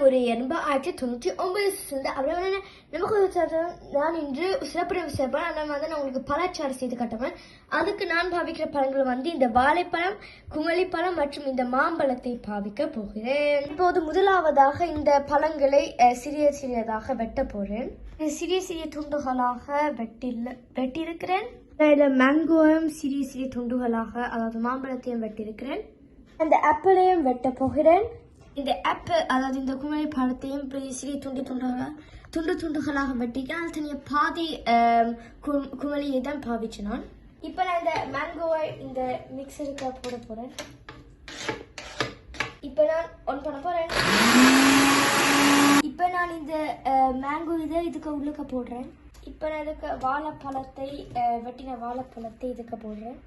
ஒரு 1999 அப்புறம் நமக்கு நான் இன்று சிறப்பு சேர்ப்பேன். ஆனால் வந்து நான் உங்களுக்கு பழச்சாறு செய்து காட்டுவேன். அதுக்கு நான் பாவிக்கிற பழங்கள் வந்து இந்த வாழைப்பழம், குமளிப்பழம் மற்றும் இந்த மாம்பழத்தை பாவிக்க போகிறேன். இப்போது முதலாவதாக இந்த பழங்களை சிறிய சிறியதாக வெட்ட போறேன். சிறிய சிறிய துண்டுகளாக வெட்டியிருக்கிறேன். இதில் மேங்கோவும் சிறிய சிறிய துண்டுகளாக, அதாவது மாம்பழத்தையும் வெட்டியிருக்கிறேன். அந்த ஆப்பிளையும் வெட்ட போகிறேன். இந்த ஆப்பிள், அதாவது இந்த குமரி பழத்தையும் சிறிய துண்டுகளாக வெட்டிக்கிறேன். அது தனியாக பாதி குமரியை தான் பாவிச்சு நான். இப்போ நான் இந்த மேங்கோவை இந்த மிக்சருக்கு போட போறேன். இப்போ நான் ஒன் பண்ண போறேன். இப்போ நான் இந்த மேங்கோ இதுக்கு உள்ளுக்க போடுறேன். இப்போ நான் இதுக்கு வாழைப்பழத்தை வெட்டின வாழைப்பழத்தை இதுக்கு போடுறேன்.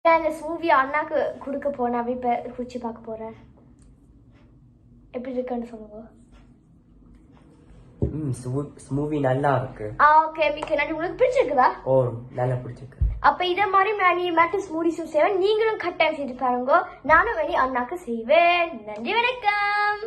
நான் இந்த ஸ்மூவி அண்ணாக்கு கொடுக்க போனேன். இப்போ குச்சி பார்க்க போறேன். எப்படி இருக்குன்னு சொல்லுங்க. ஸ்மூவி நல்லா இருக்கு. ஓகே, மிக்க நன்றி. உங்களுக்கு பிடிச்சிருக்குதா? ஓ, நல்லா பிடிச்சிருக்கு. அப்ப இத மாதிரி நீ மேட்டு ஸ்மூதிஸும் செய்வேன். நீங்களும் கட்டாயம் செய்து பாருங்க. நானும் வேணி அண்ணாக்கு செய்வேன். நன்றி, வணக்கம்.